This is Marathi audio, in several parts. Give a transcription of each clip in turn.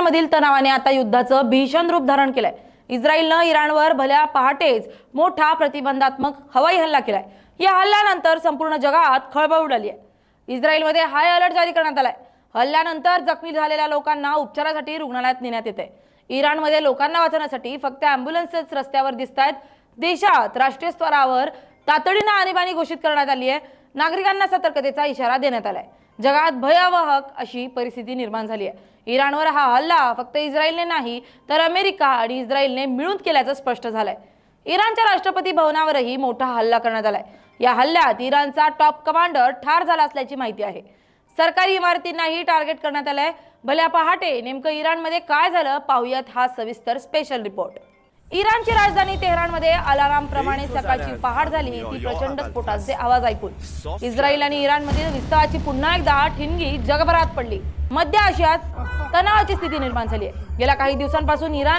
दोघांमधील तणावाने आता युद्धाचं भीषण रूप धारण केलंय। इस्रायलनं इराणवर भल्या पहाटेच मोठा प्रतिबंधात्मक हवाई हल्ला केलाय। या हल्ल्यानंतर संपूर्ण जगात खळबळ उडाली आहे। इस्रायलमध्ये हाय अलर्ट जारी करण्यात आलाय। हल्ल्यानंतर जखमी झालेल्या लोकांना उपचारासाठी रुग्णालयात नेण्यात येते। इराणमध्ये लोकांना वाचवण्यासाठी फक्त ॲम्ब्युलन्सेस रस्त्यावर दिसतायत। देशात राष्ट्रीय स्तरावर तातडीने आणीबाणी घोषित करण्यात आली आहे। नागरिकांना सतर्कतेचा इशारा देण्यात आलाय। जगात भयावह अशी परिस्थिती निर्माण झाली आहे। इराणवर हा हल्ला फक्त इस्रायलने नाही तर अमेरिका आणि इस्रायलने मिळून केल्याचं स्पष्ट झालंय। इराणच्या राष्ट्रपती भवनावरही मोठा हल्ला करण्यात आलाय। या हल्ल्यात इराणचा टॉप कमांडर ठार झाला असल्याची माहिती आहे। सरकारी इमारतींनाही टार्गेट करण्यात आलंय। भल्या पहाटे नेमकं इराणमध्ये काय झालं पाहूयात हा सविस्तर स्पेशल रिपोर्ट। इराणची राजधानी तेहरानमध्ये अलाराम प्रमाणे सकाळची पहाट झाली ती प्रचंड स्फोटाचे आवाज ऐकून। इस्रायल आणि इराणमधील विस्ताराची पुन्हा एकदा ठिणगी जगभरात पडली। मध्य आशियात तणावाची स्थिती निर्माण झाली आहे। गेल्या काही दिवसांपासून इराण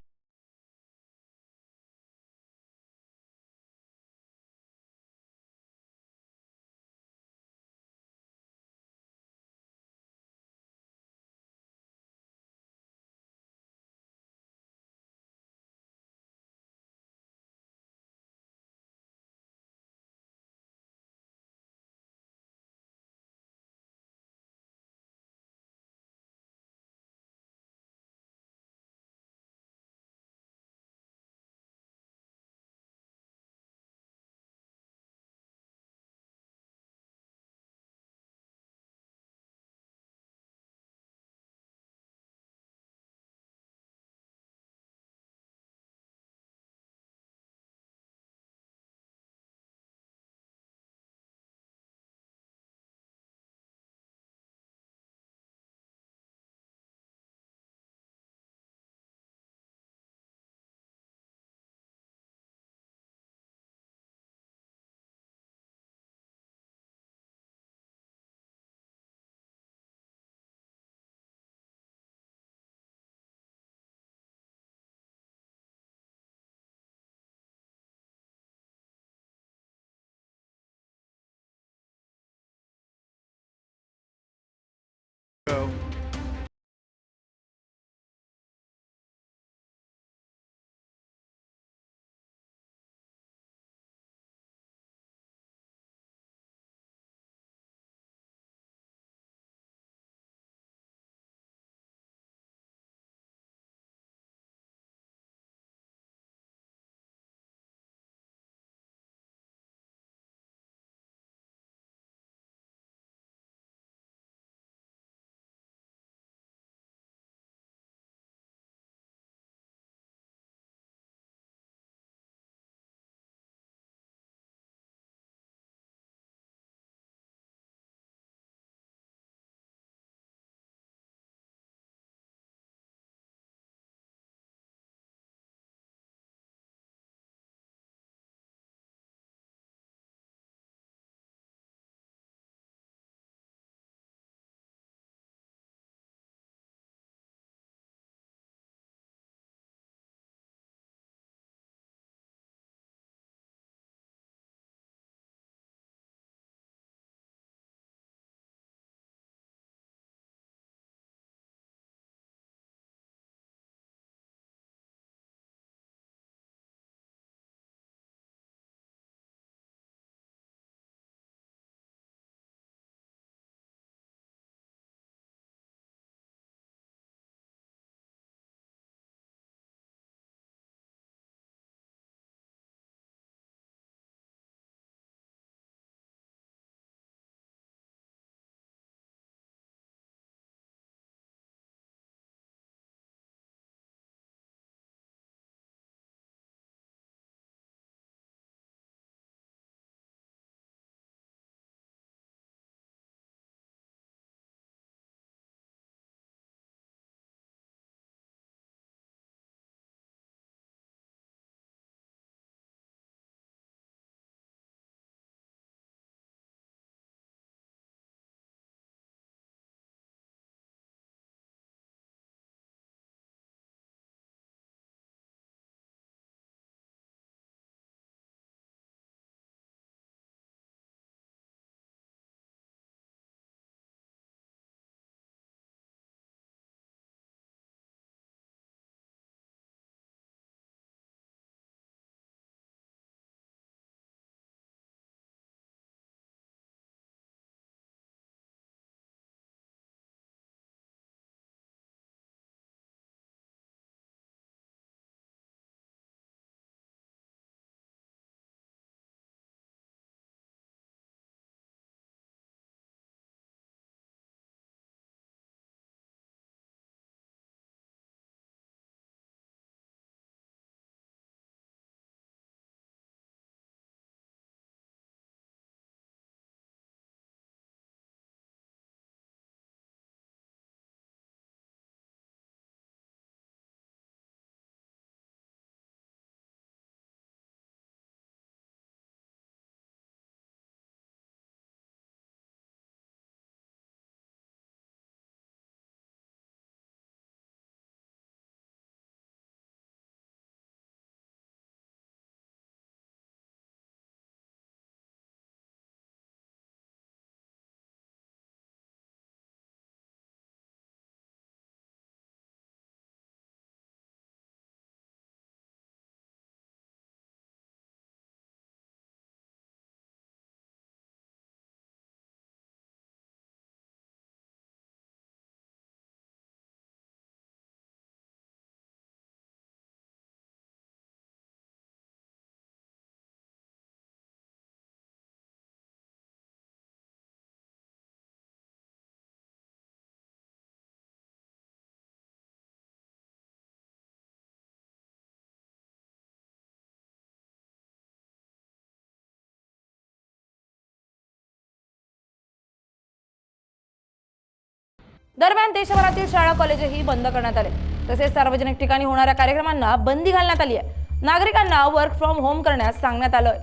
दरम्यान देशभरातील शाळा कॉलेजही बंद करण्यात आले, तसेच सार्वजनिक ठिकाणी होणाऱ्या कार्यक्रमांना बंदी घालण्यात आली आहे. नागरिकांना वर्क फ्रॉम होम करण्यास सांगण्यात आलंय.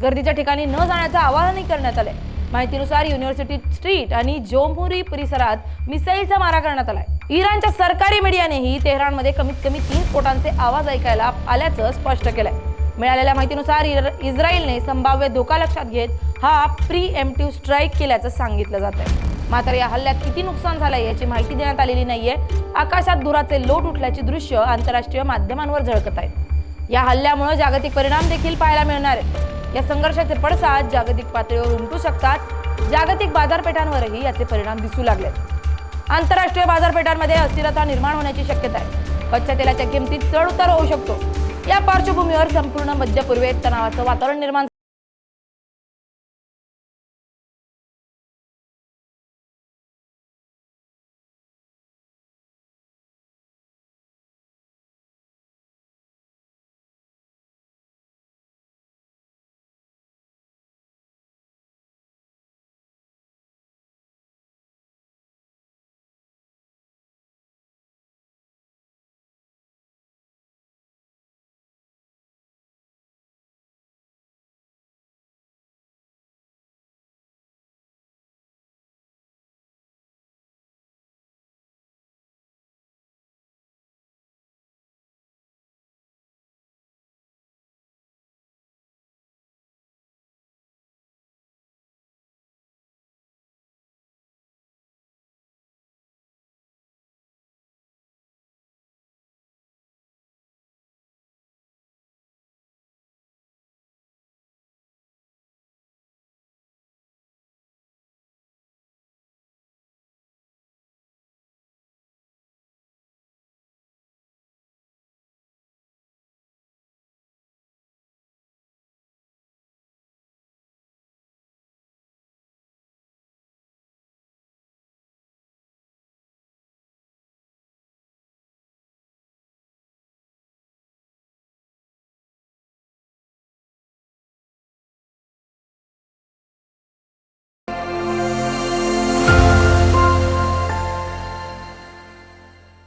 गर्दीच्या ठिकाणी न जाण्याचं आवाहनही करण्यात आलंय. माहितीनुसार युनिव्हर्सिटी स्ट्रीट आणि जोमहुरी परिसरात मिसाईलचा मारा करण्यात आलाय. इराणच्या सरकारी मीडियानेही तेहरानमध्ये कमीत कमी 3 स्फोटांचे आवाज ऐकायला आल्याचं स्पष्ट केलंय. मिळालेल्या माहितीनुसार इस्रायलने संभाव्य धोका लक्षात घेत हा प्रीएम्प्टिव्ह स्ट्राईक केल्याचं सांगितलं जात आहे. मात्र या हल्ल्यात किती नुकसान झालंय याची माहिती देण्यात आलेली नाहीये. आकाशात धुराचे लोट उठल्याची दृश्य आंतरराष्ट्रीय माध्यमांवर झळकत आहेत. या हल्ल्यामुळे जागतिक परिणाम देखील पाहायला मिळणार आहेत. या संघर्षाचे पडसाद जागतिक पातळीवर उमटू शकतात. जागतिक बाजारपेठांवरही याचे परिणाम दिसू लागलेत. आंतरराष्ट्रीय बाजारपेठांमध्ये अस्थिरता निर्माण होण्याची शक्यता आहे. कच्च्या तेलाच्या किमतीत चढ उतार होऊ शकतो. या पार्श्वभूमीवर संपूर्ण मध्य पूर्वेत तणावाचं वातावरण निर्माण